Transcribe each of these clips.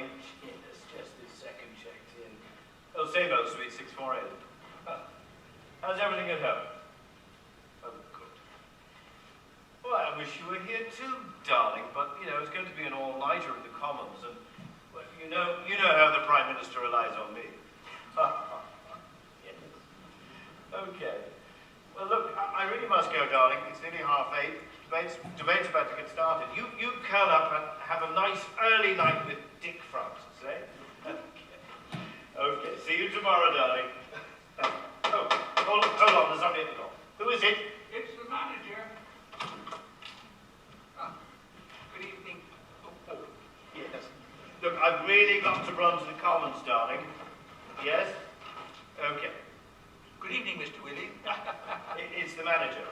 darling. Yes, just this second checked in. Oh, same old Suite 648. How's everything at home? Oh, good. Well, I wish you were here too, darling, but, you know, it's going to be an all-nighter in the Commons, and, well, you know how the Prime Minister relies on me. Yes. Okay. Well, look, I really must go, darling. It's nearly 8:30. Debate's about to get started. You curl up and have a nice early night with Dick Francis, eh? Okay, see you tomorrow, darling. Oh, hold on, there's somebody at the door. Who is it? It's the manager. Good evening. Oh. Yes. Look, I've really got to run to the Commons, darling. Yes? Okay. Good evening, Mr. Willie. It's the manager.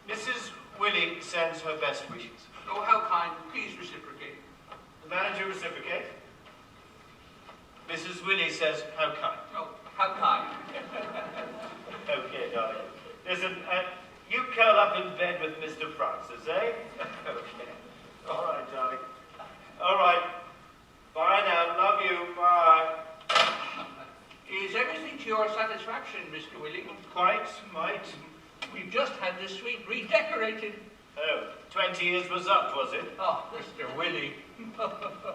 Mrs. Willie sends her best wishes. Oh, how kind. Please reciprocate. The manager reciprocates. Mrs. Willie says, how kind. Oh, how kind. Okay, darling. Listen, you curl up in bed with Mr. Francis, eh? Okay. All right, darling. All right. Bye now. Love you. Bye. Is everything to your satisfaction, Mr. Willie? Quite, might. We've just had the suite redecorated. Oh, 20 years was up, was it? Oh, Mr. Willie.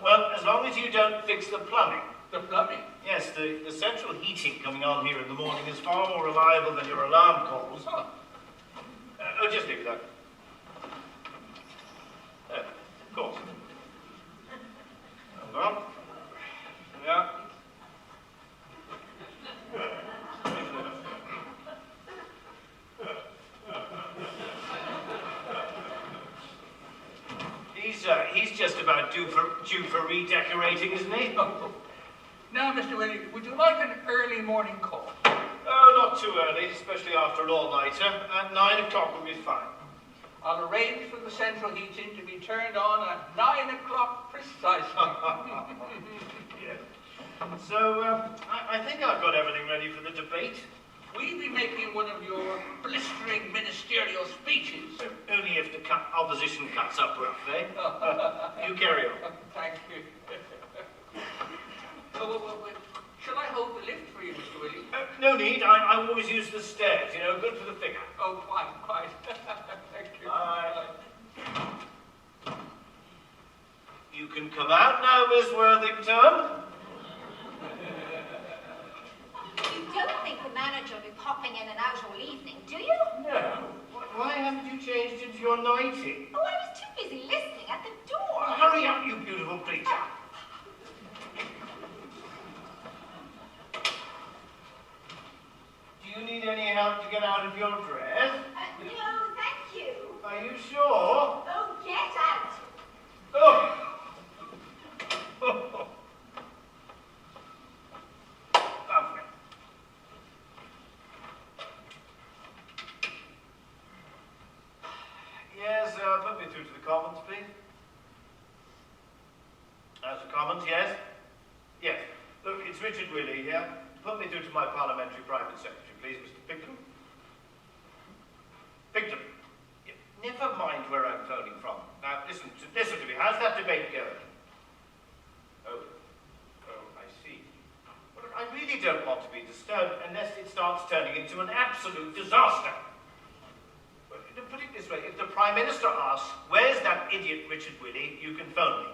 Well, as long as you don't fix the plumbing. The plumbing? Yes, the central heating coming on here in the morning is far more reliable than your alarm calls. Oh. Oh, just leave it there. Of course. Hold on. Yeah. He's just about due for redecorating, isn't he? Oh. Now, Mr. Willie, would you like an early morning call? Oh, not too early, especially after an all-nighter. At 9 o'clock will be fine. I'll arrange for the central heating to be turned on at 9 o'clock precisely. Yeah. So, I think I've got everything ready for the debate. We'll be making one of your blistering ministerial speeches. Only if the opposition cuts up rough, eh? You carry on. Thank you. Shall I hold the lift for you, Mr. Willie? No need. I always use the stairs, you know, good for the figure. Oh, quite. Thank you. Bye. You can come out now, Miss Worthington. You don't think the manager will be popping in and out all evening, do you? No. Why haven't you changed into your nightie? Oh, I was too busy listening at the door. Well, hurry up, you beautiful creature. Do you need any help to get out of your dress? No, thank you. Are you sure? Oh, get out. Oh. Lovely. Yes, put me through to the Commons, please. That's the Commons, yes? Yes. Look, it's Richard Willie here. Put me through to my parliamentary private secretary, please, Mr. Picton. Picton. Yeah, never mind where I'm phoning from. Now, listen to me. How's that debate going? Oh, I see. Well, I really don't want to be disturbed unless it starts turning into an absolute disaster. Well, put it this way, if the Prime Minister asks, where's that idiot Richard Willie, you can phone me.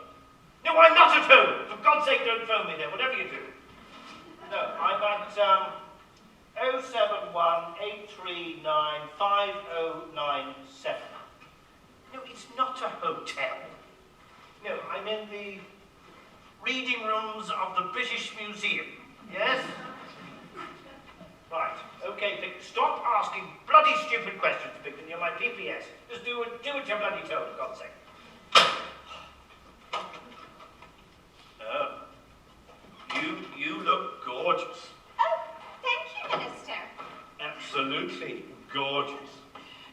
No, I'm not at home! For God's sake, don't phone me there, whatever you do. No, I'm at 071-839-5097. No, it's not a hotel. No, I'm in the reading rooms of the British Museum. Yes? Right. Okay, Vic, stop asking bloody stupid questions, Victor. You're my PPS. Just do what you're bloody told, for God's sake. Oh. You look gorgeous. Oh, thank you, Minister. Absolutely gorgeous.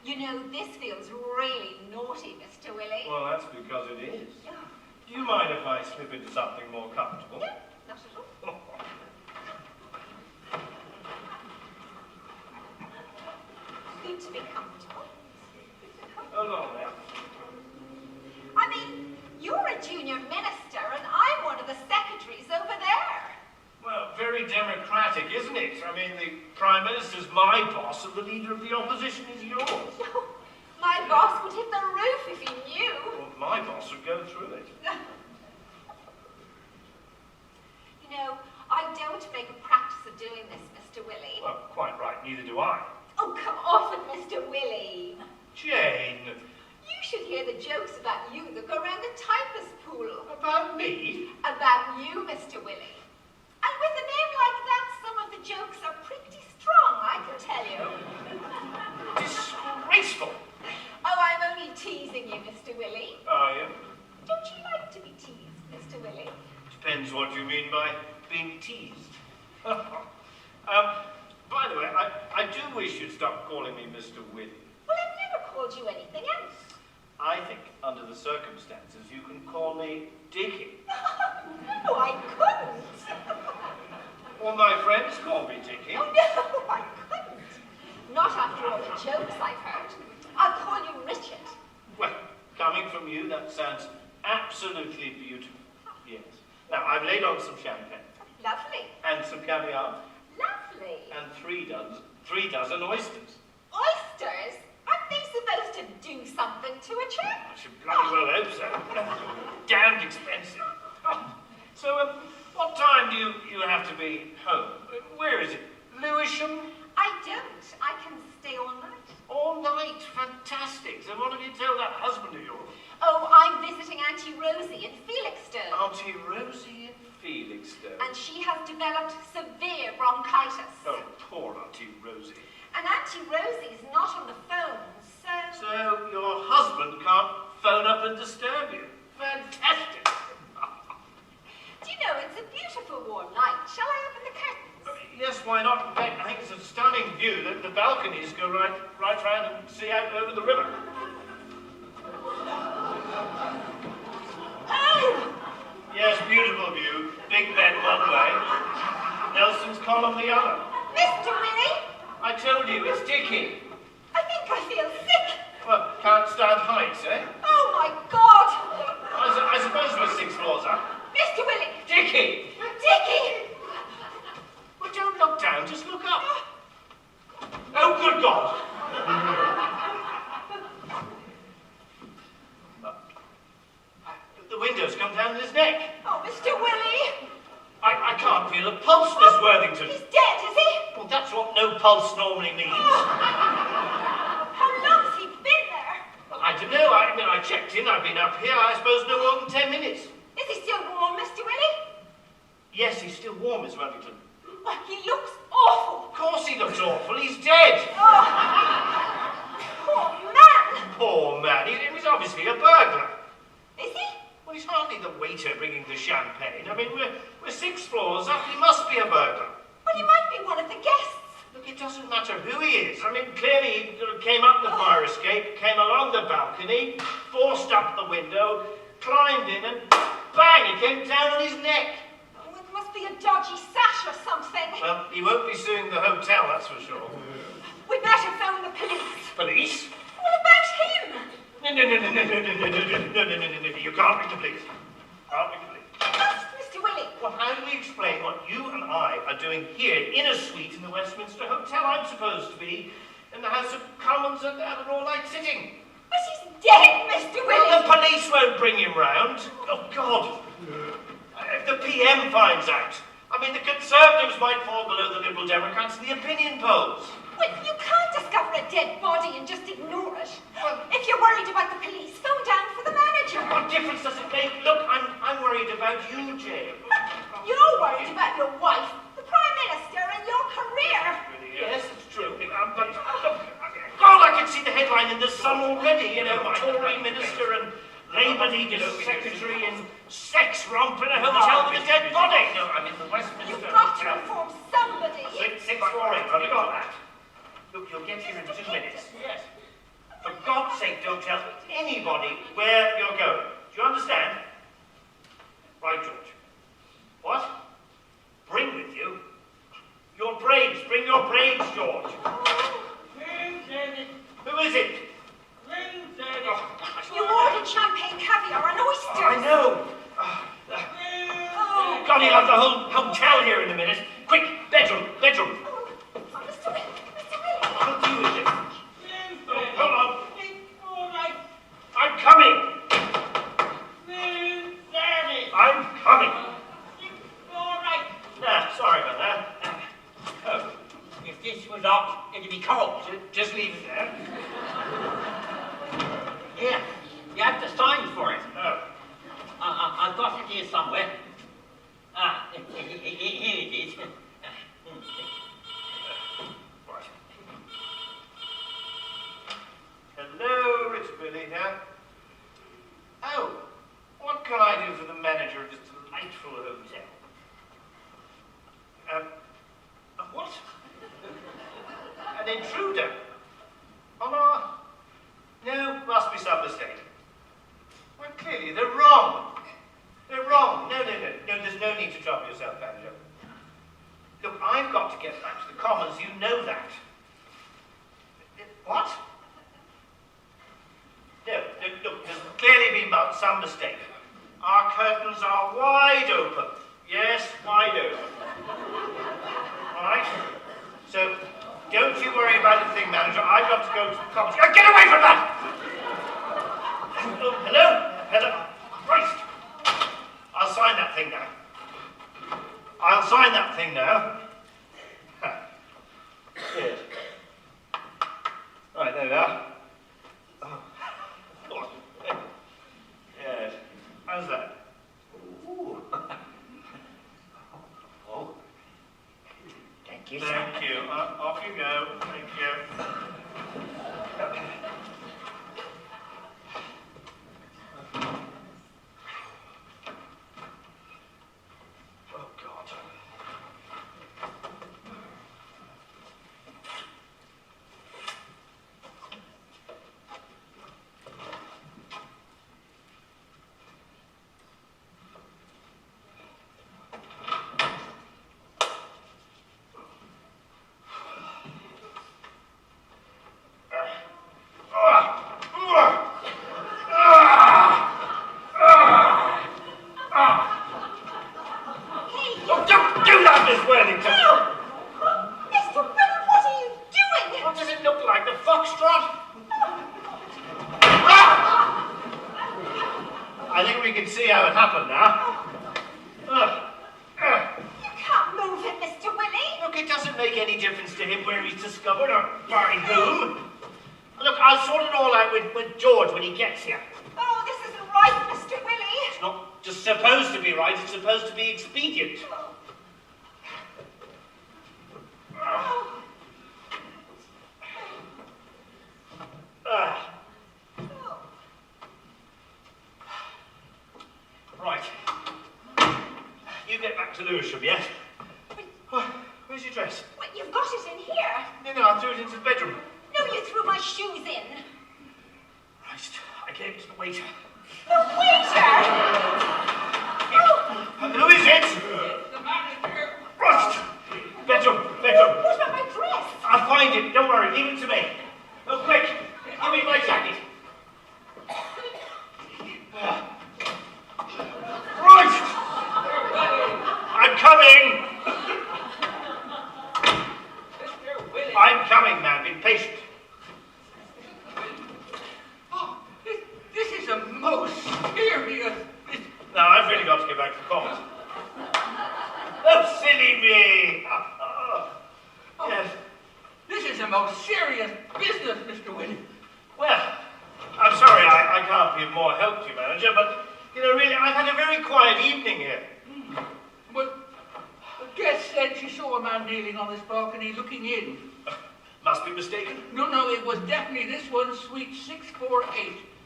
You know, this feels really naughty, Mr. Willie. Well, that's because it is. Yeah. Do you mind if I slip into something more comfortable? No, not at all. Good to be comfortable. Hold on there. I mean, you're a junior minister and I'm one I mean, the Prime Minister's my boss and the Leader of the Opposition is yours. No, my boss would hit the roof if he knew. Well, my boss would go through it. You know, I don't make a practice of doing this, Mr. Willie. Well, quite right, neither do I. Oh, come off it, Mr. Willie. Jane. You should hear the jokes about you that go around the typist pool. About me? About you, Mr. Willie. And with a name like that, some of the jokes are pretty strong, I can tell you. Disgraceful. Oh, I'm only teasing you, Mr. Willie. Are you? Don't you like to be teased, Mr. Willie? Depends what you mean by being teased. By the way, I do wish you'd stop calling me Mr. Willie. Well, I've never called you anything else. I think, under the circumstances, you can call me Dickie. No, I couldn't. All my friends call me Dickie. Oh, no, I couldn't. Not after all the jokes I've heard. I'll call you Richard. Well, coming from you, that sounds absolutely beautiful. Yes. Now, I've laid on some champagne. Lovely. And some caviar. Lovely. And three dozen oysters. Oysters? Aren't they supposed to do something to a chap? I should bloody well hope so. Damned expensive. So, what time do you have to be home? Where is it? Lewisham? I don't. I can stay all night. All night? Fantastic. So what have you told that husband of yours? Oh, I'm visiting Auntie Rosie in Felixstowe. Auntie Rosie in Felixstowe. And she has developed severe bronchitis. Oh, poor Auntie Rosie. And Auntie Rosie's not on the phone, so... So your husband can't phone up and disturb you? Fantastic. Do you know, it's a beautiful warm night. Shall I open the curtains? Yes, why not? In fact, I think it's a stunning view. The balconies go right round and see out over the river. Oh! Yes, beautiful view. Big Ben one way, Nelson's Column the other. Mr. Willie? I told you, it's Dickie. I think I feel sick. Well, can't stand heights, eh? Oh, my God! I suppose we're 6 floors up. Mr. Willie! Dickie! Dickie! Well, don't look down, just look up. Oh, good God! The window's come down his neck. Oh, Mr. Willie! I can't feel a pulse, Miss Worthington. He's dead, is he? Well, that's what no pulse normally means. How long's he been there? Well, I don't know. I checked in. I've been up here, I suppose, no more than 10 minutes. Is he still warm, Mr. Willie? Yes, he's still warm, Miss Worthington. Well, he looks awful. Of course he looks awful. He's dead. Oh. Poor man. Poor man. He was obviously a burglar. Is he? Well, he's hardly the waiter bringing the champagne. I mean, we're 6 floors up. He must be a burglar. Well, he might be one of the guests. Look, it doesn't matter who he is. I mean, clearly he came up the fire escape, came along the balcony, forced up the window, climbed in, and bang, he came down on his neck. Oh, it must be a dodgy sash or something. Well, he won't be suing the hotel, that's for sure. We better phone the police. Police? What about him? No. You can't ring the police. Can't ring the police. Mr. Willie. Well, how do we explain what you and I are doing here in a suite in the Westminster Hotel? I'm supposed to be in the House of Commons at an all-night sitting. But he's dead, Mr. Willie. Well, the police won't bring him round. Oh, God. If the PM finds out. I mean, the Conservatives might fall below the Liberal Democrats in the opinion polls. Well, you can't discover a dead body and just ignore it. If you're worried about the police, phone down for the manager. What difference does it make? Look, I'm worried about you, Jane. You're worried about your wife, the Prime Minister, and your career. Yes, it's true. But look, God, I can see the headline in the Sun already. You know, Tory Minister and Labour League Secretary in sex romp in a hotel with a dead body. No, I'm in the Westminster You've got to Hotel. inform somebody. 648, have you got that? Look, you'll get here in 2 minutes. Yes. For God's sake, don't tell anybody where you're going. Do you understand? Right, George. What? Bring with you? Your braids. Bring your braids, George. Who is it? You ordered champagne, caviar, and oysters. I know. Oh. God, he'll have the whole hotel here in a minute. Quick, bedroom. Oh, was locked. It'd be cold. Just leave it there. Here, you have the sign for it. Oh. I've got it here somewhere. Here it is. Right. Hello, it's Billy here. Oh, what can I do for the manager of this delightful hotel? What? An intruder? Oh, no. No, must be some mistake. Well, clearly, they're wrong. They're wrong. No, there's no need to trouble yourself, manager. Look, I've got to get back to the Commons, you know that. What? No, look, there's clearly been some mistake. Our curtains are wide open. Yes, wide open. All right? So, don't you worry about the thing, manager. I've got to go to the Commons. Get away from that! Oh, hello? Christ! I'll sign that thing now. I'll sign that thing now. Yes. Right, there we are. Oh. Yes. How's that? Ooh. Oh. Thank you, sir. Thank you. Off you go. Thank you. Oh, God.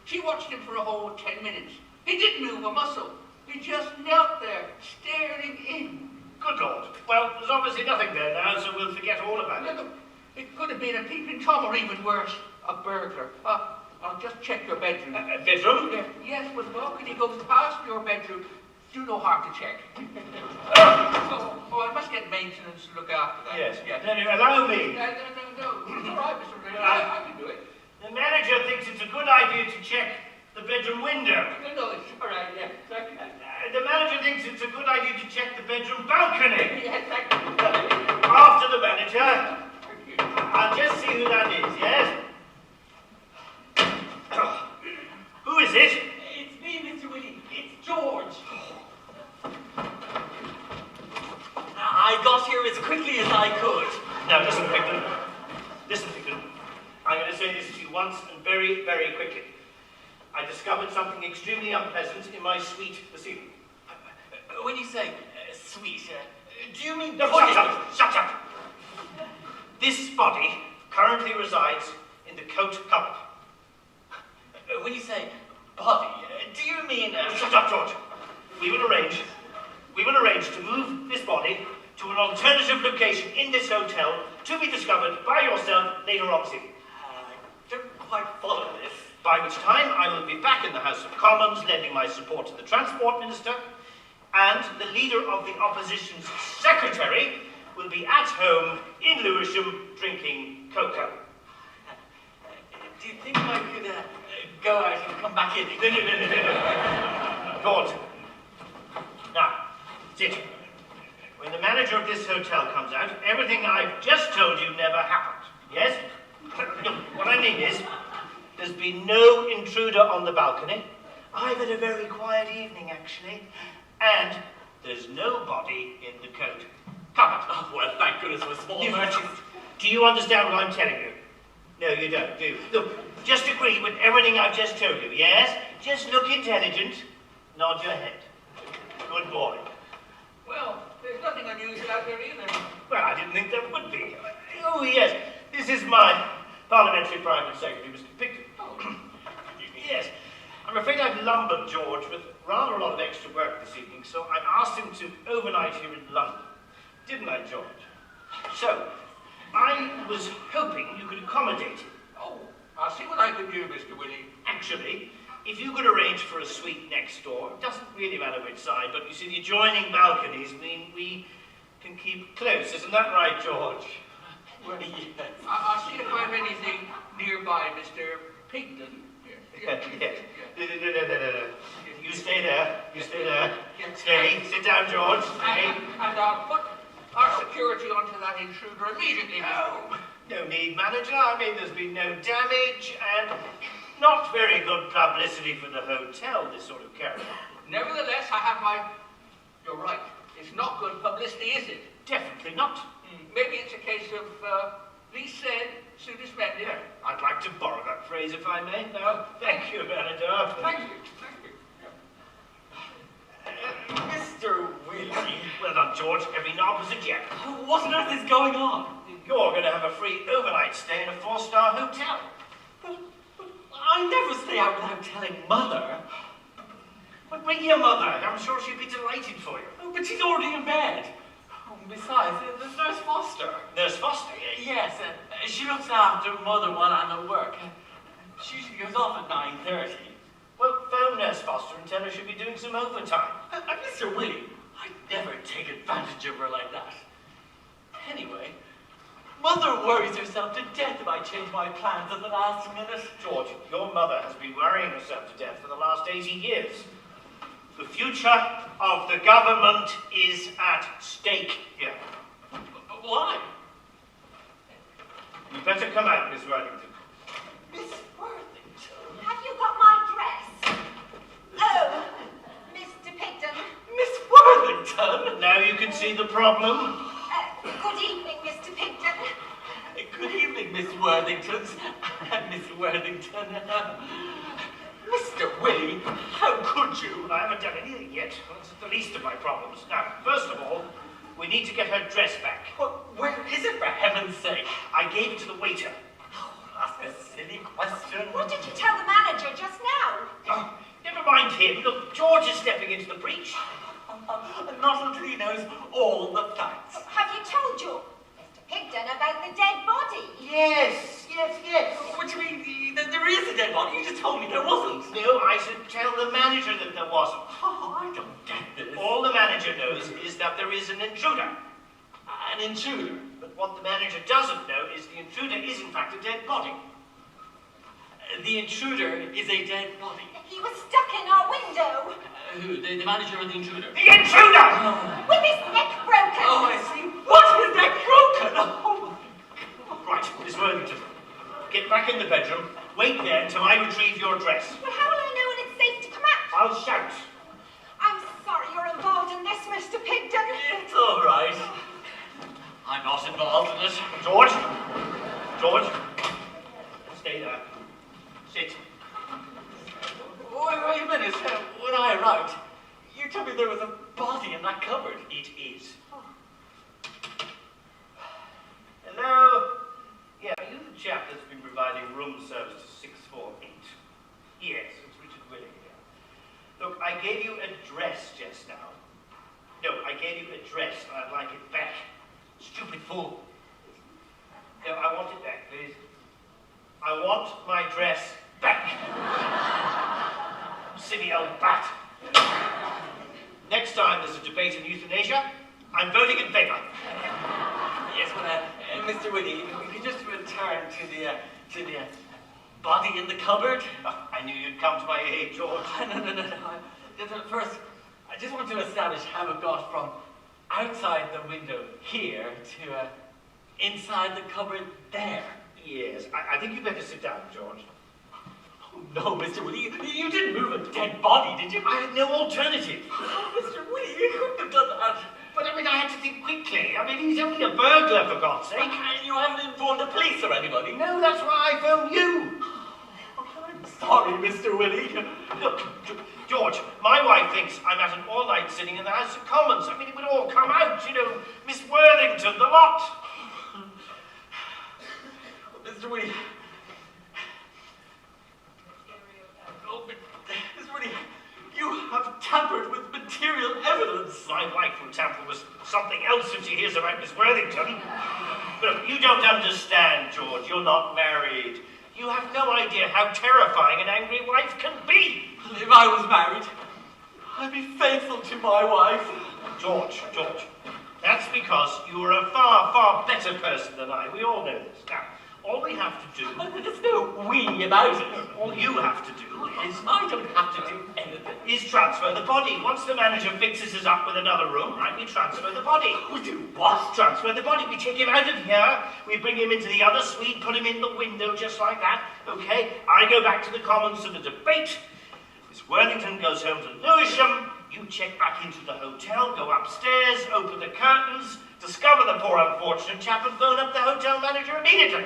She watched him for a whole 10 minutes. He didn't move a muscle. He just knelt there, staring in. Good Lord. Well, there's obviously nothing there now, so we'll forget all about it. Look, it could have been a peeping Tom, or even worse, a burglar. I'll just check your bedroom. Bedroom? Yes, when balcony goes past your bedroom, do no harm to check. I must get maintenance to look after that. Yes. No, allow me. No. It's all right, Mr. Ray. I can do it. The manager thinks it's a good idea to check the bedroom window. No, it's all right, yeah. The manager thinks it's a good idea to check the bedroom balcony. Yes, After the manager, I'll just see who that is, yes? Who is it? It's me, Mr. Willie. It's George. I got here as quickly as I could. Now, listen, Victor. you once and very, very quickly. I discovered something extremely unpleasant in my suite this evening. When you say sweet, do you mean... No, shut up! Shut up! This body currently resides in the coat cupboard. When you say body, do you mean... Shut up, George. We will arrange to move this body to an alternative location in this hotel to be discovered by yourself later on this evening. I don't quite follow this. By which time I will be back in the House of Commons lending my support to the Transport Minister, and the leader of the opposition's secretary will be at home in Lewisham drinking cocoa. Do you think I could go out and come back in? No. George. Now, sit. When the manager of this hotel comes out, everything I've just told you never happened. Yes? Look, what I mean is, there's been no intruder on the balcony. I've had a very quiet evening, actually. And there's nobody in the coat cupboard. Oh, well, thank goodness for small merchants. Do you understand what I'm telling you? No, you don't, do you? Look, just agree with everything I've just told you, yes? Just look intelligent. Nod your head. Good boy. Well, there's nothing unusual out there either. Well, I didn't think there would be. Oh, yes. This is my parliamentary private secretary, Mr. Picton. Yes. I'm afraid I've lumbered George with rather a lot of extra work this evening, so I've asked him to overnight here in London. Didn't I, George? So, I was hoping you could accommodate him. Oh, I'll see what I can do, Mr. Willie. Actually, if you could arrange for a suite next door, it doesn't really matter which side, but you see, the adjoining balconies mean we can keep close. Isn't that right, George? Well, yes. I'll see if I have anything nearby, Mr. Pigden. Yes. No. You stay there. You stay there. Stay. Sit down, George. Stay. And I'll put our security onto that intruder immediately. No need, manager. I mean, there's been no damage and not very good publicity for the hotel, this sort of character. Nevertheless, I have my... You're right. It's not good publicity, is it? Definitely not. Maybe it's a case of, least said, soon as mended. Yeah, I'd like to borrow that phrase, if I may. No, thank you, manager. Thank you. Mr. Willie. Well done, George. Every knob was a gem. What on earth is going on? You're going to have a free overnight stay in a 4-star hotel. But I never stay out without telling Mother. But bring your mother. I'm sure she'd be delighted for you. Oh, but she's already in bed. Besides, there's Nurse Foster. Nurse Foster? Yes, she looks after Mother while I'm at work. She usually goes off at 9:30. Well, phone Nurse Foster and tell her she'll be doing some overtime. Mr. Willie, I'd never take advantage of her like that. Anyway, Mother worries herself to death if I change my plans at the last minute. George, your mother has been worrying herself to death for the last 80 years. The future of the government is at stake here. Why? You better come out, Miss Worthington. Miss Worthington? Have you got my dress? Oh, Mr. Pigden. Miss Worthington? Now you can see the problem. Good evening, Mr. Pigden. Good evening, Miss Worthingtons and Miss Worthington. Mr. Willie, how could you? I haven't done anything yet. That's the least of my problems. Now, first of all, we need to get her dress back. Well, where is it, for heaven's sake? I gave it to the waiter. Oh, ask a silly question. What did you tell the manager just now? Oh, never mind him. Look, George is stepping into the breach. Not until he knows all the facts. Have you told you, Mr. Pigden, about the dead body? Yes. What do you mean? There is a dead body. You just told me there wasn't. No, I should tell the manager that there wasn't. Oh, I don't get this. All the manager knows is that there is an intruder. An intruder? But what the manager doesn't know is the intruder is in fact a dead body. The intruder is a dead body. He was stuck in our window. Who? The manager or the intruder? The intruder! With his neck broken. Oh, I see. What? His neck broken? Oh, Right, Miss Worthington. Get back in the bedroom. Wait there until I retrieve your dress. Well, how will I know when it's safe to come out? I'll shout. I'm sorry you're involved in this, Mr. Pigden. it's all right. I'm not involved in it. George? Stay there. It. Wait a minute. When I arrived, you told me there was a body in that cupboard. It is. Hello? Yeah, are you the chap that's been providing room service to 648? Yes, it's Richard Willing here. Look, I gave you a dress just now. No, I gave you a dress and I'd like it back. Stupid fool. No, I want it back, please. I want my dress back. Silly old bat. Next time there's a debate in euthanasia, I'm voting in favour. Yes, well, Mr. Whitty, we could just return to the body in the cupboard. Oh, I knew you'd come to my aid, George. No. First, I just want to establish how it got from outside the window here to inside the cupboard there. Yes, I think you'd better sit down, George. Oh, no, Mr. Whitty, you didn't move a dead body, did you? I had no alternative. Oh, Mr. Whitty, you couldn't have done that. But I mean, I had to think quickly. I mean, he's only a burglar, for God's sake. And you haven't informed the police or anybody? No, that's why I phoned you. I'm sorry, Mr. Whitty. Look, George, my wife thinks I'm at an all-night sitting in the House of Commons. I mean, it would all come out, you know, Miss Worthington, the lot. Mr. Whitty. Oh, but, Mr. Whitty, you have tampered with material evidence. My wife will tamper with something else if she hears about Miss Worthington. Look, you don't understand, George. You're not married. You have no idea how terrifying an angry wife can be. If I was married, I'd be faithful to my wife. George, that's because you are a far, far better person than I. We all know this. Now, all we have to do... There's no we about it. All you have to do is... I don't have to do anything. Is transfer the body. Once the manager fixes us up with another room, right, we transfer the body. We do what? Transfer the body. We take him out of here, we bring him into the other suite, put him in the window just like that, okay? I go back to the Commons to the debate. Miss Worthington goes home to Lewisham. You check back into the hotel, go upstairs, open the curtains, discover the poor unfortunate chap and phone up the hotel manager immediately.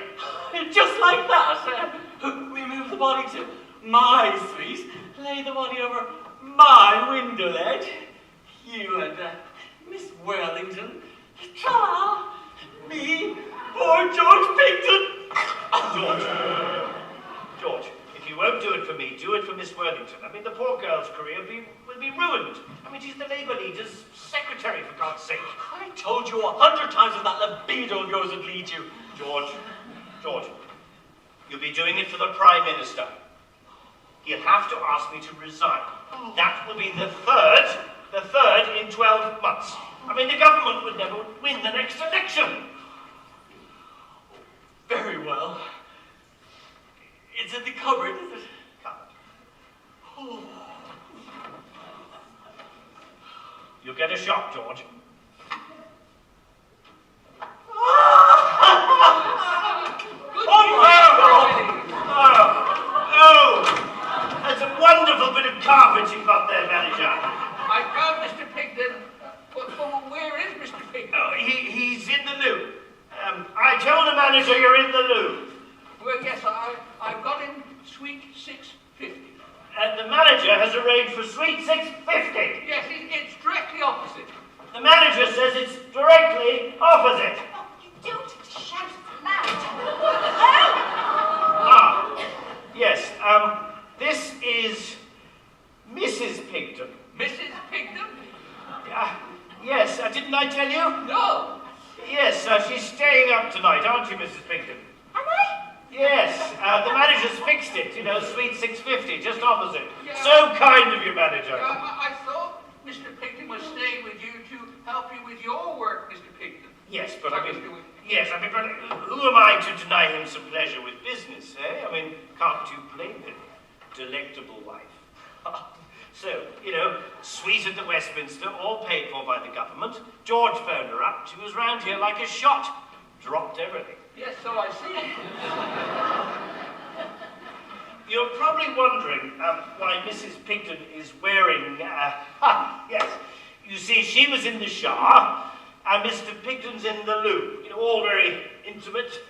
Just like that. We move the body to my suite, lay the body over my window ledge. You and Miss Worthington, tra me, poor George Picton. George, if you won't do it for me, do it for Miss Worthington. I mean, the poor girl's career will be ruined. I mean, she's the Labour leader's secretary, for God's sake. I told you 100 times that libido of yours would lead you. George, you'll be doing it for the Prime Minister. He'll have to ask me to resign. That will be the third in 12 months. I mean, the government would never win the next election. Very well. It's in the cupboard, is it? Cupboard. Oh. You'll get a shock, George. That's a wonderful bit of carpet you've got there, manager. I found Mr. Pigden. But where is Mr. Pigden? Oh, he's in the loo. I told the manager you're in the loo. Well, yes, I've got him suite 650. And the manager has arranged for suite 650. Yes, it's directly opposite. The manager says it's directly opposite. Oh, you don't shout loud. Yes, this is Mrs. Pigden. Mrs. Pigden? Yes, didn't I tell you? No. Yes, she's staying up tonight, aren't you, Mrs. Pigden? Am I? Yes, the manager's fixed it, you know, suite 650, just opposite. Yeah. So kind of you, manager. I thought Mr. Pigden was staying with you to help you with your work, Mr. Pigden. Yes, but but who am I to deny him some pleasure with business, eh? I mean, can't you blame him? Delectable life. So, you know, suite at the Westminster, all paid for by the government. George phoned her up. She was round here like a shot. Dropped everything. Yes, so I see. You're probably wondering why Mrs. Pigden is wearing... yes. You see, she was in the shower. and Mr. Pigton's in the loo. You know, all very intimate.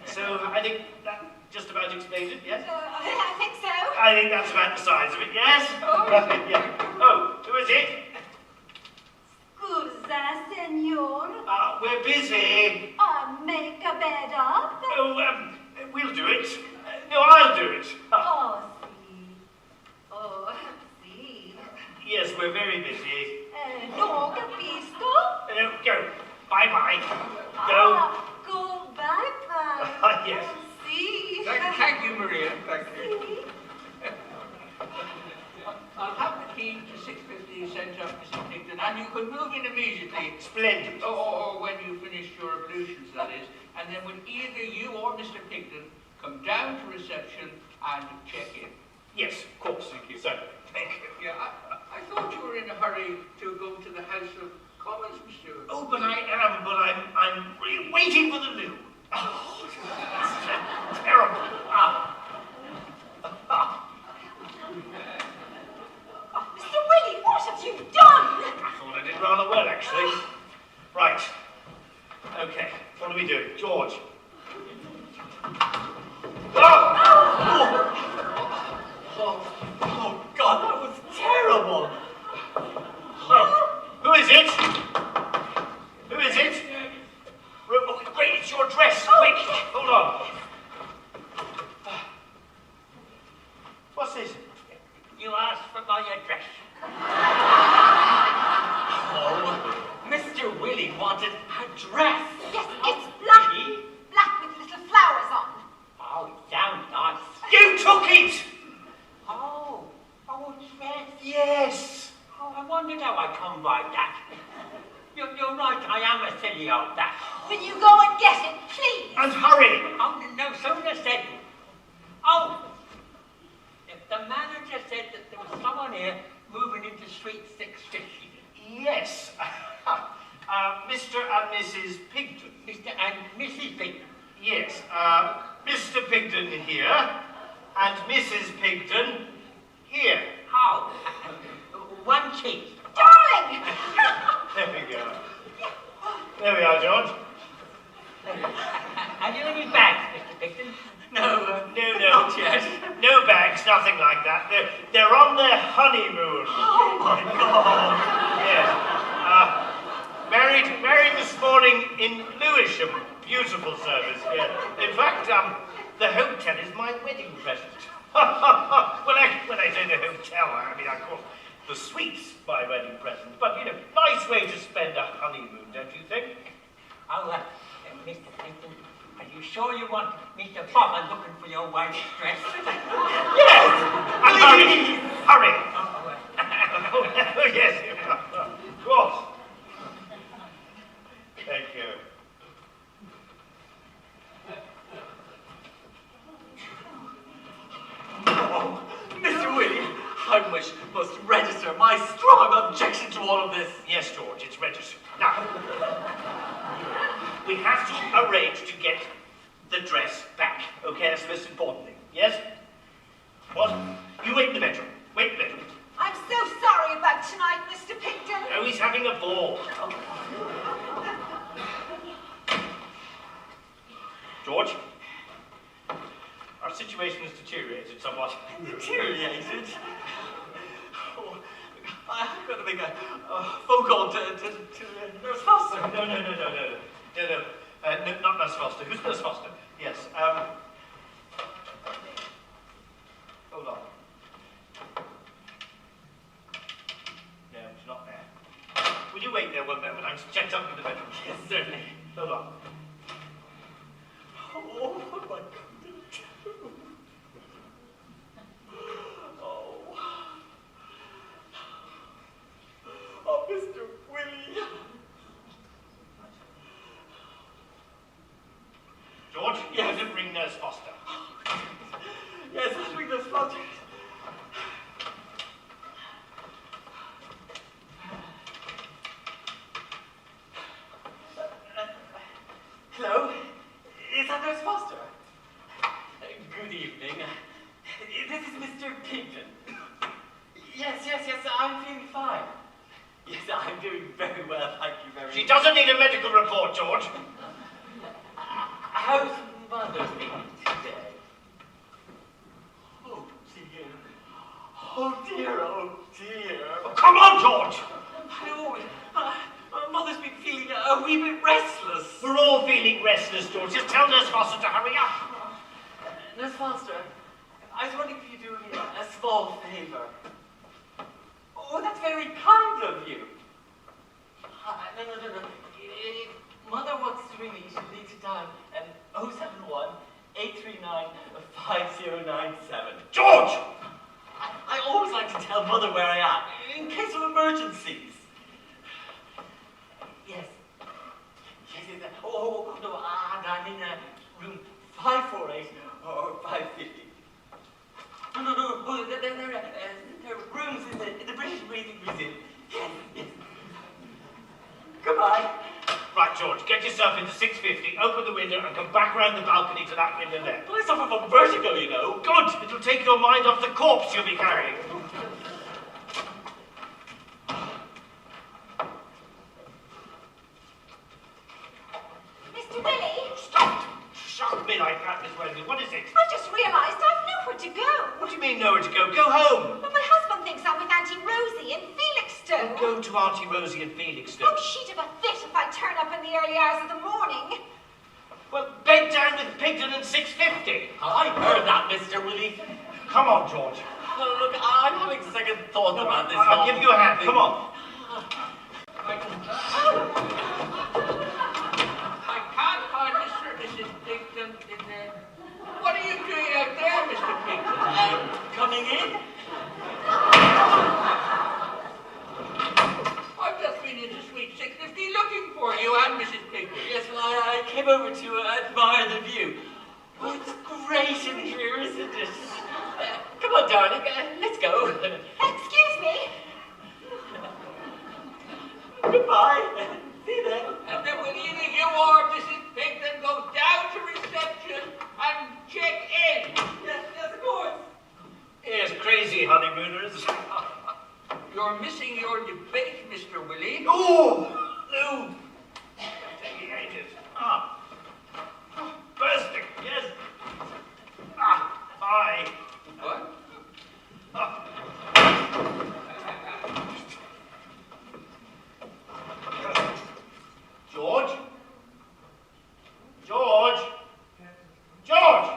So I think that just about explains it, yes? I think so. I think that's about the size of it, yes? Oh. Yeah. Oh, who is it? Scusa, senor. We're busy. Make a bed up. Oh, we'll do it. No, I'll do it. Oh, sì. Oh, sì. Yes, we're very busy. No capisco. Go. Bye-bye. Go. Go bye-bye. Yes. Sì. Thank you, Maria. Thank you. Sì. I'll have the key to 650 sent up, Mr. Pigton, and you can move in immediately. Splendid. Or when you finish your ablutions, that is. And then when either you or Mr. Pigton come down to reception and check in. Yes, of course. Thank you. Sir. Thank you. Yeah, I thought you were in a hurry to go to the House of Commons, Monsieur. Oh, but I am, but I'm really waiting for the loo. Oh, that's terrible. Mr. Willie, what have you done? I thought I did rather well, actually. Right. Okay, what are we doing? George. Oh, God, that was terrible. Oh, who is it? Who is it? Oh, great, it's your dress. Quick, hold on. What's this? You asked for my address. Oh, Mr. Willie wanted a dress. Yes, it's black. Really? Black with little flowers on. Oh, sounds nice. You took it! Oh, a dress. Yes. Oh, I wondered how I come by that. You're right, I am a silly old bat. Will you go and get it, please? And hurry. Oh, no sooner said. Oh, if the manager said that there was someone here moving into Suite 650. Yes. Mr. and Mrs. Pigton. Mr. and Mrs. Pigton. Yes. Mr. Pigton here, and Mrs. Pigton here. How? One cheek. Darling! There we go. There we are, George. Have you any bags, Mr. Pigton? No, Not yet. no bags, nothing like that. They're on their honeymoon. Oh, my God. Yes. Married this morning in Lewisham. Beautiful service. Yeah. In fact, the hotel is my wedding present. when I say the hotel, I mean I call the suite's my wedding present. But you know, nice way to spend a honeymoon, don't you think? Oh, Mr. Pigton, are you sure you want Mr. Bob looking for your wife's dress? Yes. Hurry! Hurry! Oh, yes. Of course. Thank you. Oh, Mr. Willie, I must register my strong objection to all of this. Yes, George, it's registered. Now, we have to arrange to get the dress back. Okay, that's the most important thing. Yes? What? You wait in the bedroom. Wait in the bedroom. I'm so sorry about tonight, Mr. Pigton. Oh, he's having a ball. George, our situation has deteriorated somewhat. Deteriorated? Oh, I've got to make a phone call to Nurse Foster. No, not Nurse Foster. Who's Nurse Foster? Yes, hold on. No, she's not there. Will you wait there 1 moment? I'm checked up in the bedroom. Yes, certainly. Hold on. Oh, what am I going to do? Oh, Mr. Willie. George, you Yes. have to ring Nurse Foster. Yes, I'll ring this Foster. Hello? Is that Nurse Foster? Good evening. This is Mr. Pigton. Yes, I'm feeling fine. Yes, I'm doing very well, thank you very much. She doesn't need a medical report, George. How's Mother been today? Oh dear. Oh dear, oh dear. Oh, come on, George! Mother's been feeling a wee bit restless. We're all feeling restless, George. Just tell Nurse Foster to hurry up. Nurse Foster, I was wondering if you could do me a small favour. Oh, that's very kind of you. No. Mother wants to ring me. She leaves it down. 071 839 5097. George! I always like to tell Mother where I am, in case of emergencies. Yes. Oh, no, I'm in room 548 or 550. No. Oh, there are rooms in the British Breathing Museum. Yes. Goodbye. Right, George, get yourself into 650, open the window, and come back round the balcony to that window there. But I suffer from vertigo, you know. Good! It'll take your mind off the corpse you'll be carrying. Mr. Willie? Stop! Shock me like that, Miss Wesley. What is it? I just realised I've nowhere to go. What do you mean nowhere to go? Go home! But my husband thinks I'm with Auntie Rosie in Felixstowe. Go to Auntie Rosie in Felixstowe. Oh, she'd have a fit if I turn up in the early hours of the morning. Well, bed down with Pigton and 650. I heard that, Mr. Willie. Come on, George. Oh, look, I'm having second thoughts about this. I'll give you a hand. Come on. I can't find Mr. and Mrs. Pigton in there. What are you doing out there, Mr. Pigton? Coming in? I've just been into Suite 650 looking for you and Mrs. Pigton. Yes, well, I came over to admire the view. Oh, it's great in here, isn't it? Come on, darling, let's go. Excuse me. Goodbye. See you then. And then when either you or Mrs. Pigton go down to reception and check in. Yes, of course. Yes, crazy honeymooners. You're missing your debate, Mr. Willie. No! Taking ages. Bursting, yes. Hi. What? George? George? George!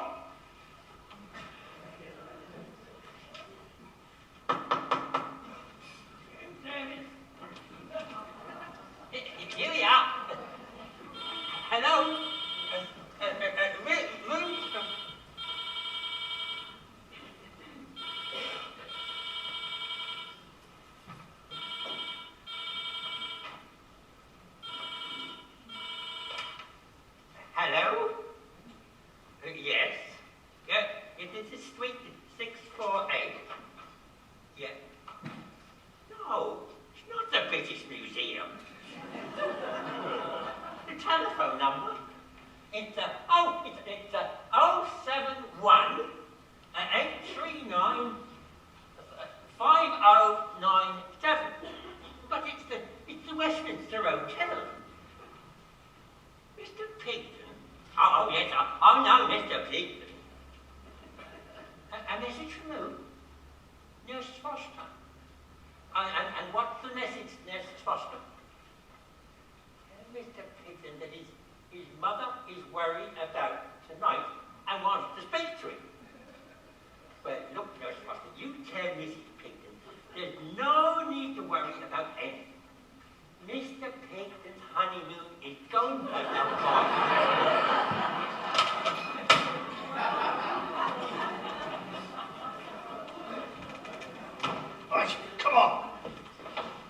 Here we are. Hello. Hello? Yes. Yeah, it is Suite 648. Yeah. No, it's not the British Museum. The telephone number. It's 071 839 5097. But it's the Westminster Hotel. Mr. Pigton? Oh, yes, oh no, Mr. Pigton. A message from who? Nurse Foster. And what's the message, Nurse Foster? Mr. Pigton, that his mother is worried about tonight and wants to speak to him. Well, look, Nurse Foster, you tell Mrs. Pigton there's no need to worry about anything. Mr. Pigton's honeymoon is going to have Right, come on.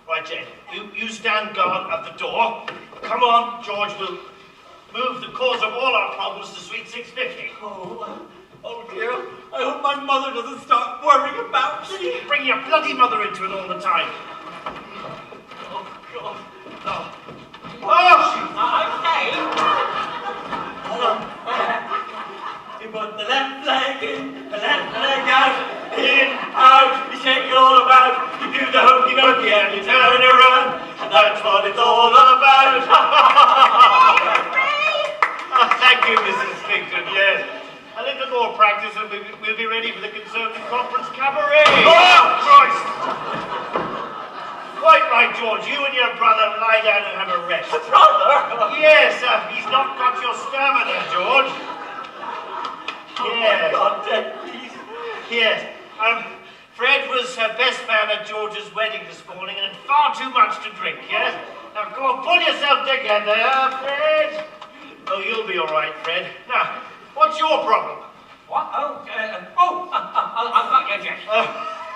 Right, Jane, you stand guard at the door. Come on, George, we'll move the cause of all our problems to Suite 650. Oh dear, I hope my mother doesn't start worrying about me. Bring your bloody mother into it all the time. Oh, God. Oh, You put the left leg in, the left leg out, in, out, you shake it all about. You do the hokey pokey and you turn around, and that's what it's all about. Thank you, Mrs. Picton, yes. A little more practice and we'll be ready for the Conservative Conference Cabaret. Oh, Christ! Quite right, George. You and your brother lie down and have a rest. Brother? Yes, he's not got your stamina, George. Yes. Oh, God, Dad, please. Yes. Fred was best man at George's wedding this morning and had far too much to drink, yes? Now, go on, pull yourself together, Fred. Oh, you'll be all right, Fred. Now, what's your problem? What? I've got you, Jack.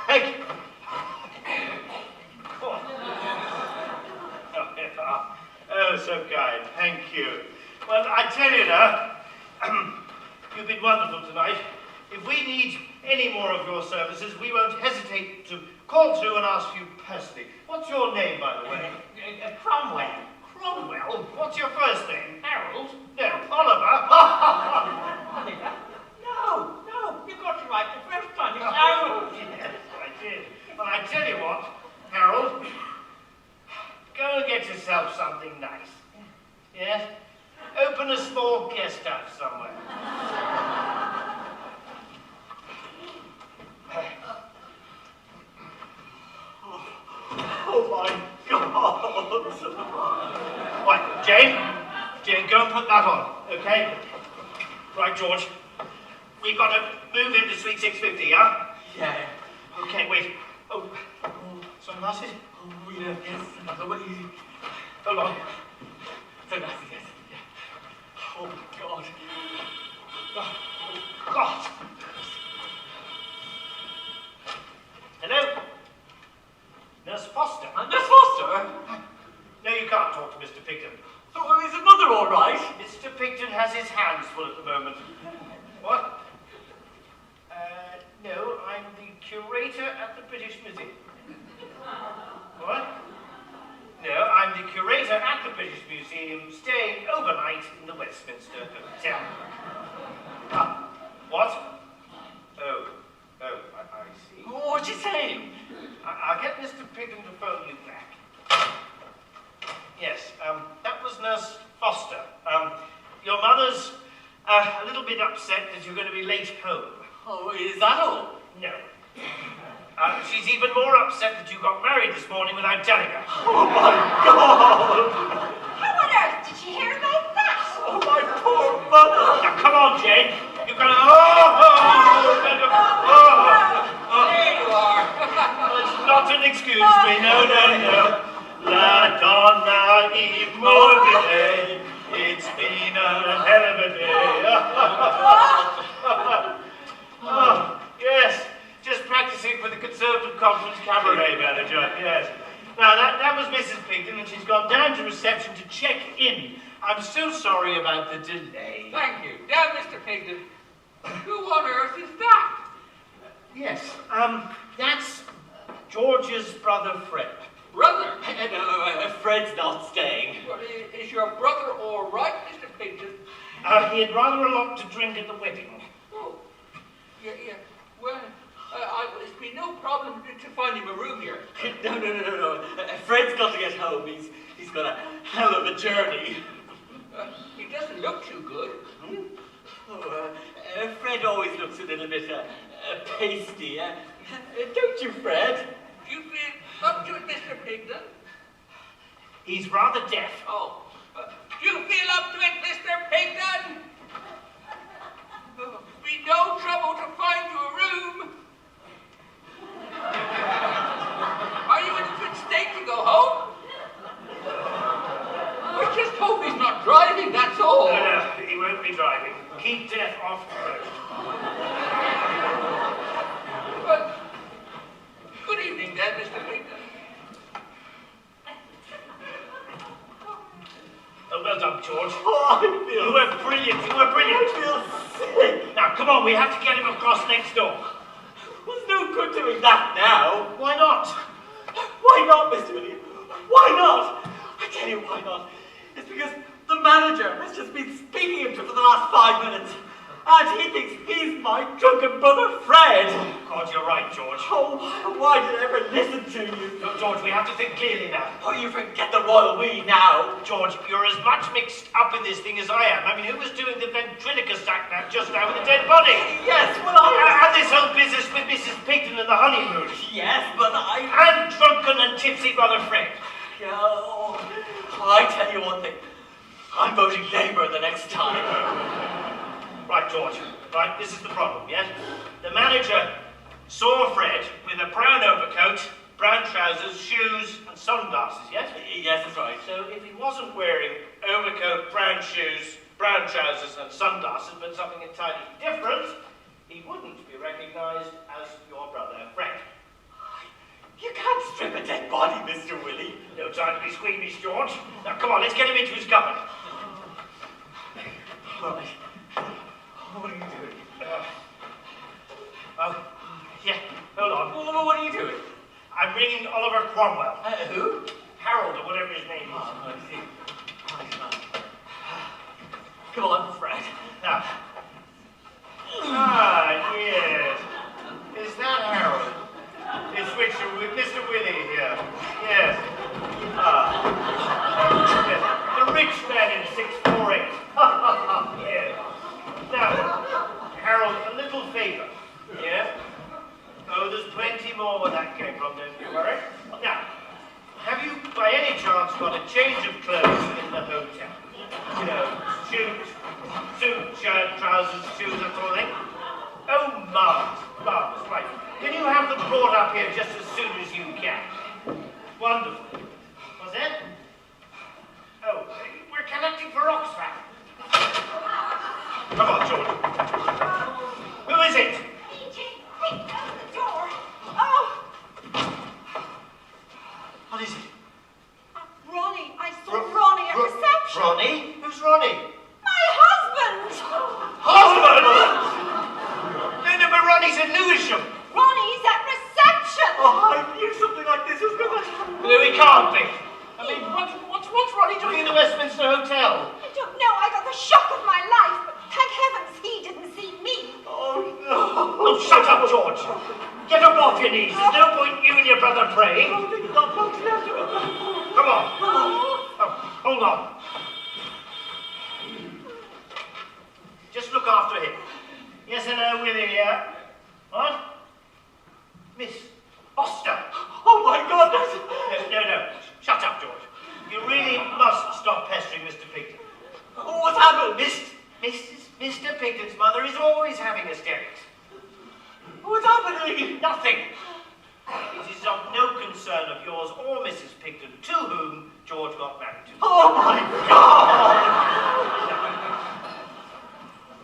Thank you. Oh, so kind. Thank you. Well, I tell you now, you've been wonderful tonight. If we need any more of your services, we won't hesitate to call through and ask you personally. What's your name, by the way? Cromwell. Cromwell? What's your first name? Harold? No, Oliver. No, you got it right the first time. It's Harold. Yes, I did. Well, I tell you what, Harold, go and get yourself something nice. Yes? Open a small guest house somewhere. Oh, my God. Right, Jane, go and put that on, okay? Right, George, we've got to move into suite 650, yeah? Yeah. Okay, wait. Oh, some glasses? Oh, yes. Hold on. Sunglasses, yes. Oh, God. Oh, God. Hello? Nurse Foster? Nurse Foster? No, you can't talk to Mr. Picton. Oh, is his mother all right? Mr. Picton has his hands full at the moment. What? No, I'm the curator at the British Museum. What? No, I'm the curator at the British Museum, staying overnight in the Westminster Hotel. What? Oh, I see. What's he saying? I'll get Mr. Picton to phone you back. Yes, that was Nurse Foster. Your mother's a little bit upset that you're going to be late home. Oh, is that all? No. She's even more upset that you got married this morning without telling her. Oh, my God! How on earth did she hear about that? Oh, my poor mother! Now, come on, Jane. You've got to... There you are. It's not an excuse me. No. La donna e morbide. It's been a hell of a day. Oh, yes. Just practicing for the Conservative Conference Cabaret manager, yes. Now, that was Mrs. Picton, and she's gone down to reception to check in. I'm so sorry about the delay. Thank you. Now, Mr. Pigden, who on earth is that? Yes, that's George's brother, Fred. Brother? No, Fred's not staying. Well, is your brother all right, Mr. Pigden? He had rather a lot to drink at the wedding. Oh, yeah. Well, it's been no problem to find him a room here. No. Fred's got to get home. He's got a hell of a journey. He doesn't look too good. Oh, Fred always looks a little bit pasty. Don't you, Fred? Do you feel up to it, Mr. Pigden? He's rather deaf. Oh, do you feel up to it, Mr. Pigden? Be no trouble to find you a room. Are you in a fit state to go home? I just hope he's not driving, that's all. No, he won't be driving. Keep death off the road. But, good evening then, Mr. Pigden. Oh, well done, George. Oh, I feel... You were brilliant. I feel sick. Now, come on, we have to get him across next door. There's no good doing that now. Why not? Why not, Mr. William? Why not? I tell you why not. It's because the manager has just been speaking to him for the last 5 minutes. and he thinks he's my drunken brother Fred. God, you're right, George. Oh, why did I ever listen to you? No, George, we have to think clearly now. Oh, you forget the royal we now. George, you're as much mixed up in this thing as I am. I mean, who was doing the ventriloquist act now just now with the dead body? Yes, well, I... And this whole business with Mrs. Pigton and the honeymoon. Yes, but I... And drunken and tipsy brother Fred. Yeah, oh, I tell you one thing. I'm voting Labour the next time. Right, George. Right, this is the problem, yes? The manager saw Fred with a brown overcoat, brown trousers, shoes, and sunglasses, yes? Yes, that's right. So if he wasn't wearing overcoat, brown shoes, brown trousers, and sunglasses, but something entirely different, he wouldn't be recognised as your brother Fred. You can't strip a dead body, Mr. Willie. No time to be squeamish, George. Now, come on, let's get him into his cupboard. Right. What are you doing? Oh, yeah, hold on. Well, what are you doing? I'm ringing Oliver Cromwell. Who? Harold, or whatever his name is. Oh, I see. Right. Come on, Fred. Now. Yes. Is that Harold? It's Mr. Willie here. Yes. Yes. The rich man in 648. Yes. Now, Harold, a little favour. Yes? Oh, there's plenty more where that came from, don't you worry. Now, have you by any chance got a change of clothes in the hotel? You know, suit, shirt, trousers, shoes, that sort of thing? Oh, marvellous, right. Can you have them brought up here just as soon as you can? Wonderful. What's that? Oh, we're connecting for Oxford. Come on, George. Who is it? Quick, open the door. Oh! What is it? Ronnie. I saw Ronnie at reception. Ronnie? Who's Ronnie? My husband! Husband! No, but Ronnie's in Lewisham. Ronnie's at reception! Oh, I knew something like this was going to happen. No, he can't be. I mean, what's Ronnie doing in the Westminster Hotel? I don't know. I got the shock of my life, but thank heavens he didn't see me. Oh, no. Oh, shut up, George. Get up off your knees. There's no point you and your brother praying. Oh, they're not looking after it. Come on. Oh, hold on. Just look after him. Yes, hello, Willie here. What? Miss Foster. Oh, my God, that's... No. Shut up, George. You really must stop pestering Mr. Pigton. Oh, what's happened? Mr. Pigton's mother is always having hysterics. What's happening? Nothing. It is of no concern of yours or Mrs. Pigton, to whom George got married to. Oh, my God!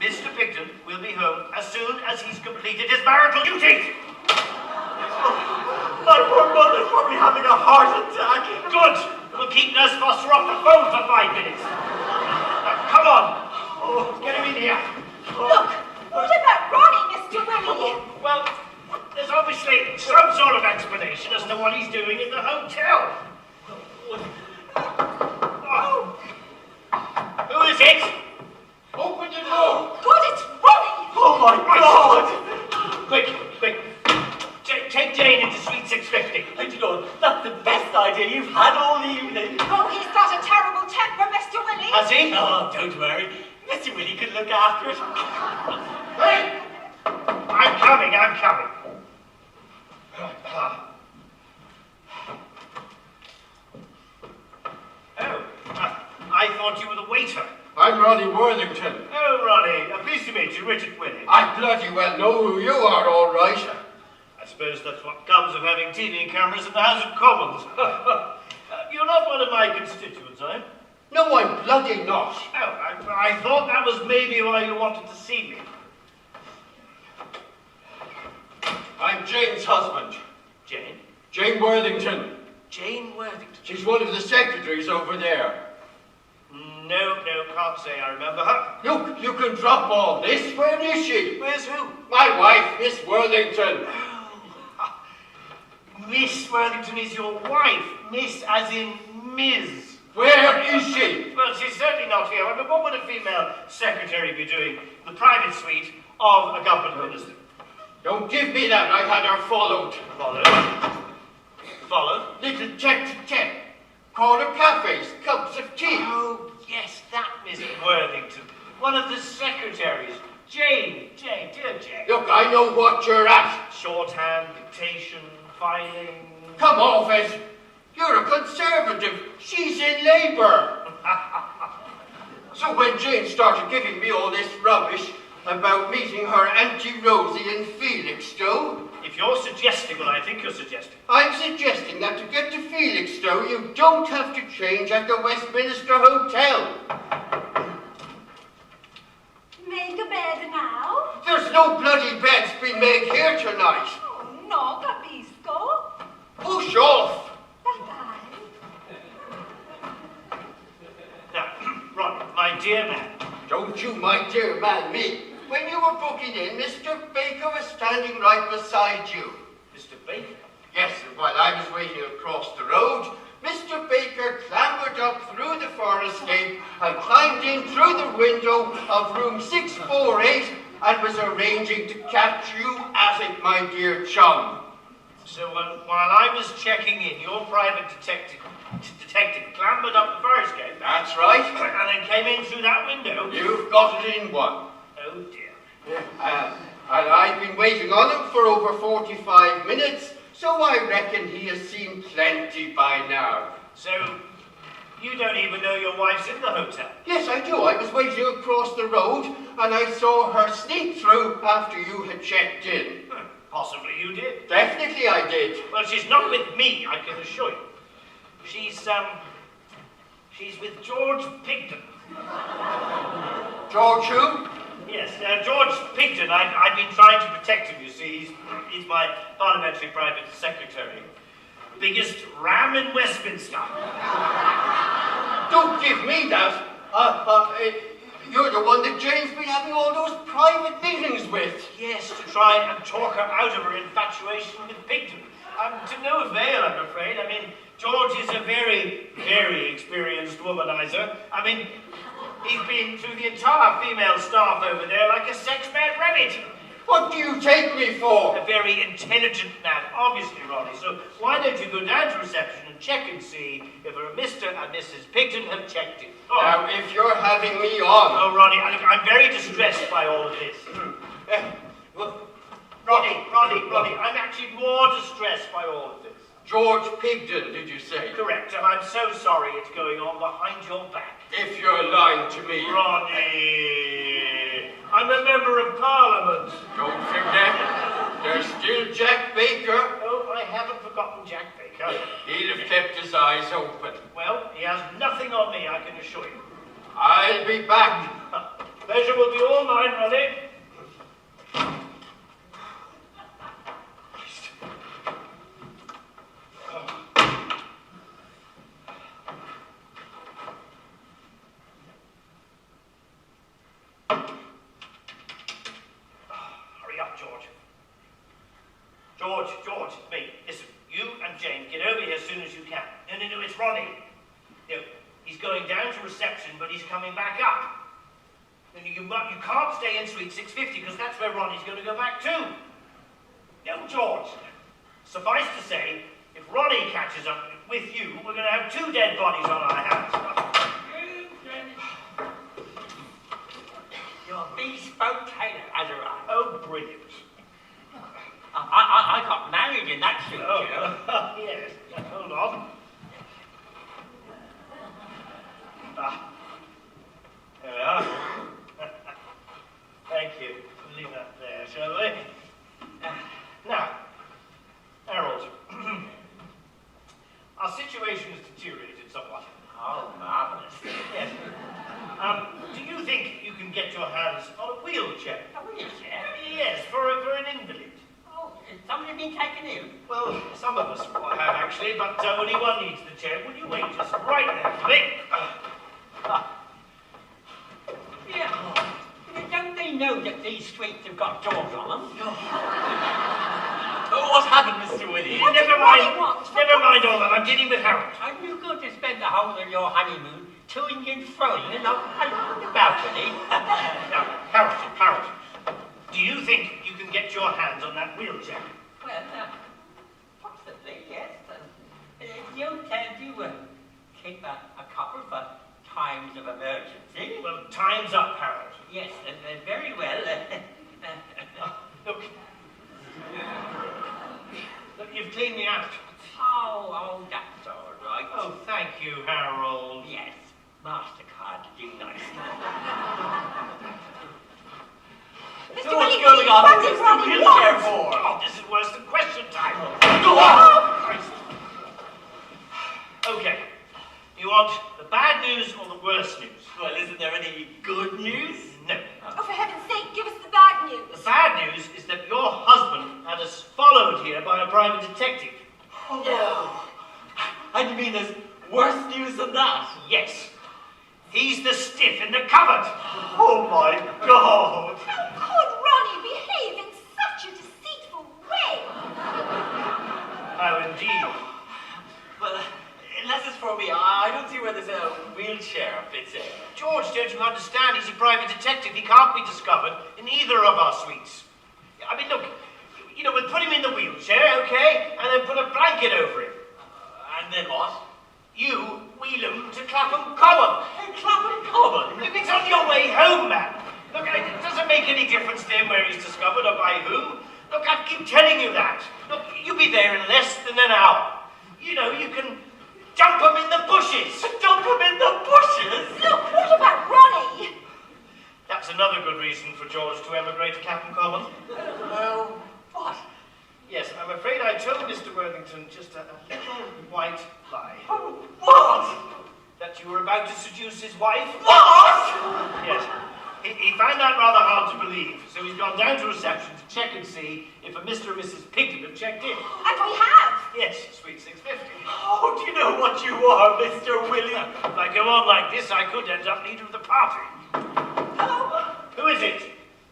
Mr. Pigton will be home as soon as he's completed his marital duties. My poor mother's probably having a heart attack. Good. We'll keep Nurse Foster off the phone for 5 minutes. Now, come on. Oh, get him in here. Look, what about Ronnie, Mr. Willie? Well, there's obviously some sort of explanation as to what he's doing in the hotel. Oh. Who is it? Open the door. God, it's Ronnie! Oh, my God! Quick. Take Jane into suite 650. You know, that's the best idea you've had all evening. Oh, he's got a terrible temper, Mr. Willie. Has he? Oh, don't worry. Mr. Willie can look after it. Hey! I'm coming. I thought you were the waiter. I'm Ronnie Worthington. Oh, Ronnie. Pleased to meet you, Richard Willie. I bloody well know who you are, all right. I suppose that's what comes of having TV cameras in the House of Commons. You're not one of my constituents, are you? No, I'm bloody not. Oh, I thought that was maybe why you wanted to see me. I'm Jane's husband. Jane? Jane Worthington. Jane Worthington? She's one of the secretaries over there. No, can't say I remember her. Look, you can drop all this. Where is she? Where's who? My wife, Miss Worthington. Miss Worthington is your wife. Miss as in Ms. Where is she? Well, she's certainly not here. I mean, what would a female secretary be doing the private suite of a government minister. Don't give me that. I had her followed. Followed? Followed? Little tete-a-tete. Corner cafes, cups of tea. Oh, yes, that Miss Worthington. One of the secretaries. Jane, dear Jane. Look, I know what you're at. Shorthand, dictation, filing. Come off it. You're a conservative. She's in Labour. So when Jane started giving me all this rubbish about meeting her Auntie Rosie in Felixstowe, If you're suggesting what I think you're suggesting. I'm suggesting that to get to Felixstowe, you don't have to change at the Westminster Hotel. Make a bed now? There's no bloody beds been made here tonight. Oh, no, capisco. Push off. Bye-bye. Now, Ronnie, my dear man. Don't you, my dear man, me. When you were booking in, Mr. Baker was standing right beside you. Mr. Baker? Yes, and while I was waiting across the road, Mr. Baker clambered up through the fire escape and climbed in through the window of room 648 and was arranging to catch you at it, my dear chum. So while I was checking in, your private detective clambered up the fire escape. That's right. And then came in through that window. You've got it in one. Oh dear. And I've been waiting on him for over 45 minutes, so I reckon he has seen plenty by now. So you don't even know your wife's in the hotel? Yes, I do. I was waiting across the road, and I saw her sneak through after you had checked in. Possibly you did. Definitely I did. Well, she's not with me, I can assure you. She's with George Pigden. George who? Yes, George Pigden. I've been trying to protect him, you see. He's my parliamentary private secretary. Biggest ram in Westminster. Don't give me that. You're the one that Jane's been having all those private meetings with. Yes, to try and talk her out of her infatuation with Pigden. To no avail, I'm afraid. I mean, George is a very, very experienced womanizer. I mean, he's been through the entire female staff over there like a sex-mad rabbit. What do you take me for? A very intelligent man, obviously, Ronnie. So why don't you go down to reception and check and see if Mr. and Mrs. Pigden have checked in. Oh. Now, if you're having me on... Oh, Ronnie, I'm very distressed by all of this. Ronnie, I'm actually more distressed by all of this. George Pigden, did you say? Correct, and I'm so sorry it's going on behind your back. If you're lying to me. Ronnie, I'm a member of Parliament. Don't forget, there's still Jack Baker. Oh, I haven't forgotten Jack Baker. He'd have kept his eyes open. Well, he has nothing on me, I can assure you. I'll be back. Pleasure will be all mine, Ronnie. George, it's me. Listen, you and Jane, get over here as soon as you can. No, it's Ronnie. He's going down to reception, but he's coming back up. You can't stay in suite 650, because that's where Ronnie's going to go back to. No, George. Suffice to say, if Ronnie catches up with you, we're going to have 2 dead bodies on our hands. Your bespoke tailor has arrived. Oh, brilliant. I got married in that suit, Oh, you know. yes. Hold on. There we are. Thank you. We'll leave that there, shall we? Now, Harold, our situation has deteriorated somewhat. Oh, marvellous. Yes. Do you think you can get your hands on a wheelchair? A wheelchair? Yes, for an invalid. Oh, has somebody been taken in? Well, some of us have actually, but only one needs the chair. Will you wait just right there for me? Yeah. Don't they know that these streets have got doors on them? Oh, what's happened, Mr. Willie? Never mind all that. I'm dealing with Harold. Are you going to spend the whole of your honeymoon toing and froing along the balcony? Now, Harold, your hands on that wheelchair? Well, possibly, yes. You do keep a copper for times of emergency. Well, time's up, Harold. Yes, very well. Look. Look, you've cleaned me out. Oh, that's all right. Oh, thank you, Harold. Yes, MasterCard do nice. Mr. So what's Willie, going on what with is the wrong? wheelchair What? for? Oh, this is worse than question time. Go on! Christ. Okay. You want the bad news or the worse news? Well, isn't there any good news? No. Oh, for heaven's sake, give us the bad news. The bad news is that your husband had us followed here by a private detective. No. And you mean there's worse news than that? Yes. He's the stiff in the cupboard. Oh, my God. How could Ronnie behave in such a deceitful way? How indeed. Well, unless it's for me, I don't see where this wheelchair fits in. George, don't you understand? He's a private detective. He can't be discovered in either of our suites. I mean, look, you know, we'll put him in the wheelchair, okay? And then put a blanket over him. And then what? You wheel him to Clapham Common. Clapham Common? If it's on your way home, man. Look, it doesn't make any difference to him where he's discovered or by whom. Look, I keep telling you that. Look, you'll be there in less than an hour. You know, you can dump him in the bushes. Dump him in the bushes? Look, what about Ronnie? That's another good reason for George to emigrate to Clapham Common. What? Yes, I'm afraid I told Mr. Worthington just a little white lie. What? That you were about to seduce his wife. What? Yes. He found that rather hard to believe, so he's gone down to reception to check and see if a Mr. and Mrs. Pigden have checked in. And we have. Yes, suite 650. Oh, do you know what you are, Mr. Willie? If I go on like this, I could end up leader of the party. Hello? Who is it?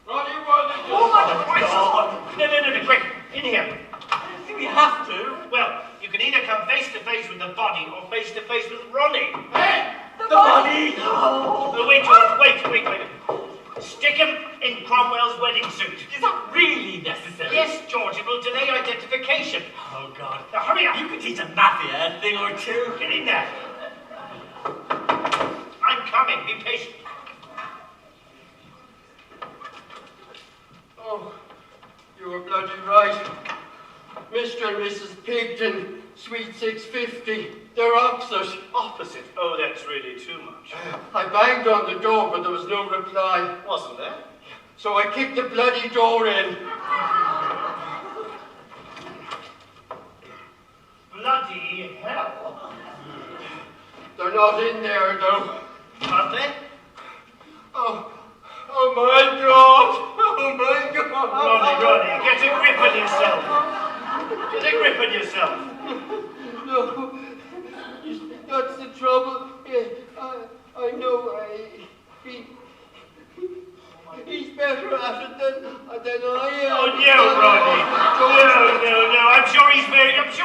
Ronnie Worthington. Oh, my God. No, quick, in here. Do we have to? Well, you can either come face to face with the body or face to face with Ronnie. Hey! The body! Oh, wait, George, wait. Stick him in Cromwell's wedding suit. Is that really necessary? Yes, George, it will delay identification. Oh, God. Now, hurry up. You could teach a mafia a thing or two. Get in there. I'm coming. Be patient. Oh, you were bloody right. Mr. and Mrs. Pigden, suite 650. They're opposite. Opposite. Oh, that's really too much. I banged on the door, but there was no reply. Wasn't there? So I kicked the bloody door in. Bloody hell. They're not in there, though. Aren't they? Oh my God! Oh my God! Ronnie, get a grip on yourself. Get a grip on yourself. No, that's the trouble. I know. He's better at it than I am. Oh no, Ronnie. No. I'm sure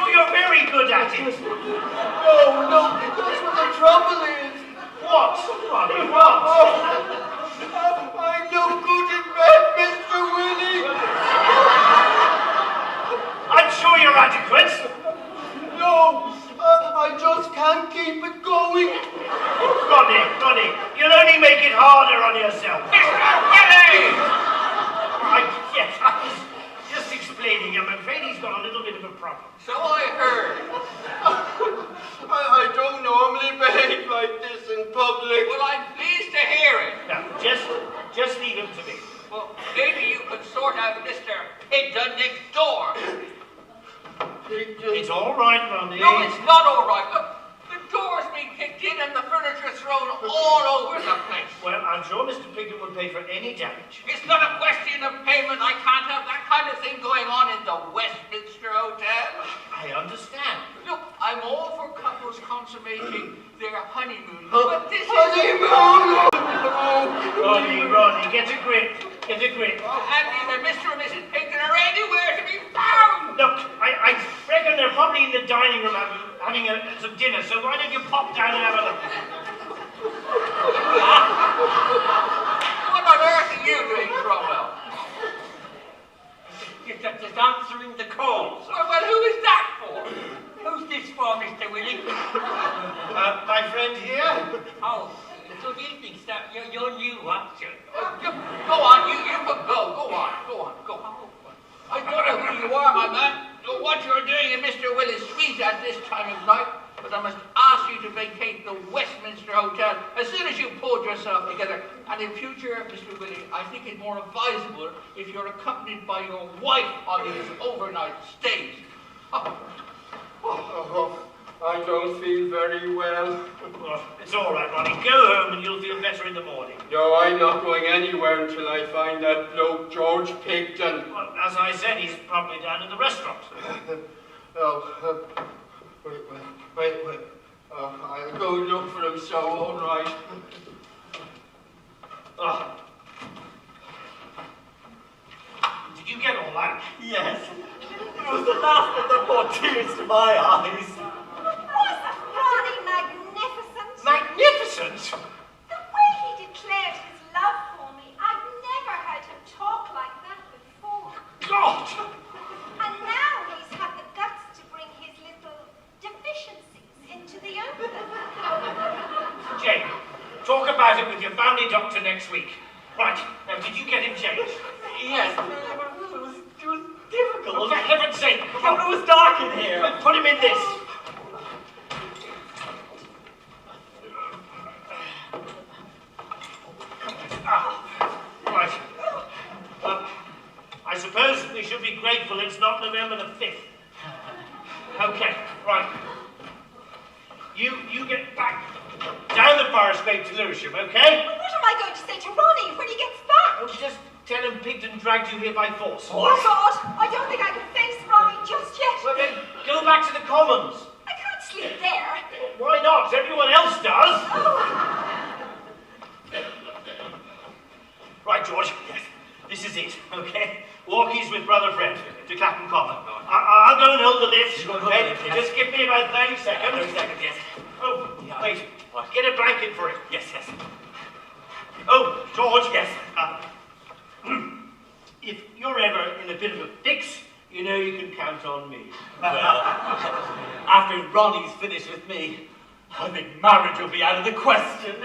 you're very good at it. No, that's what the trouble is. What, Ronnie? What? I'm no good in bed, Mr. Willie. I'm sure you're adequate. No, I just can't keep it going. Ronnie, you'll only make it harder on yourself. Mr. Willie! Yes, I was just explaining. I'm afraid he's got a little bit of a problem. So I heard. I don't normally behave like this in public. Well, I'm pleased to hear it. Now, just leave him to me. Well, maybe you could sort out Mr. Pigden next door. It's all right, Ronnie. No, it's not all right. Look, the door's been kicked in and the furniture thrown all over the place. Well, I'm sure Mr. Pigden will pay for any damage. It's not a question of payment. I can't have that kind of thing going on in the Westminster Hotel. I understand. Look, I'm all for couples consummating their honeymoon, but this is... Honeymoon! Ronnie, get a grip. Get a grip. And neither Mr. or Mrs. Pigden are anywhere to be found. Look, I reckon they're probably in the dining room having some dinner, so why don't you pop down and have a look? What on earth are you doing, Cromwell? And in future, Mr. Willie, I think it more advisable if you're accompanied by your wife on these overnight stays. Oh, I don't feel very well. Oh, it's all right, Ronnie. Go home and you'll feel better in the morning. No, I'm not going anywhere until I find that bloke George Pigton. Well, as I said, he's probably down in the restaurant. Wait. I'll go look for him, so all right. Oh. Did you get all that? Yes. It was the last that brought tears to my eyes. Wasn't Ronnie magnificent? Magnificent! The way he declared his love for me, I've never heard him talk like that before. God! And now he's had the guts to bring his little deficiencies into the open. Jane, talk about it with your family doctor next week. Right, now did you get him changed? Yes, it was difficult. Oh, for heaven's sake, come It on. was dark in here. Put him in this. Right. I suppose we should be grateful it's not November the 5th. Okay, right. You get back down the fire escape to Lewisham, okay? But what am I going to say to Ronnie when he gets back? Oh, just tell him Pigton dragged you here by force. Oh, God, I don't think I can face Ronnie just yet. Well, then, go back to the Commons. I can't sleep there. Why not? Everyone else does. Right, George. Yes. This is it, okay? Walkies with Brother Fred to Clapham Common. I'll go and hold the lift, okay? Just give me about 30 seconds. 30 seconds, yes. Oh, Yeah. wait. What? Get a blanket for it. Yes. Oh, George. Yes. If you're ever in a bit of a fix, you know you can count on me. Well, after Ronnie's finished with me, I think marriage will be out of the question.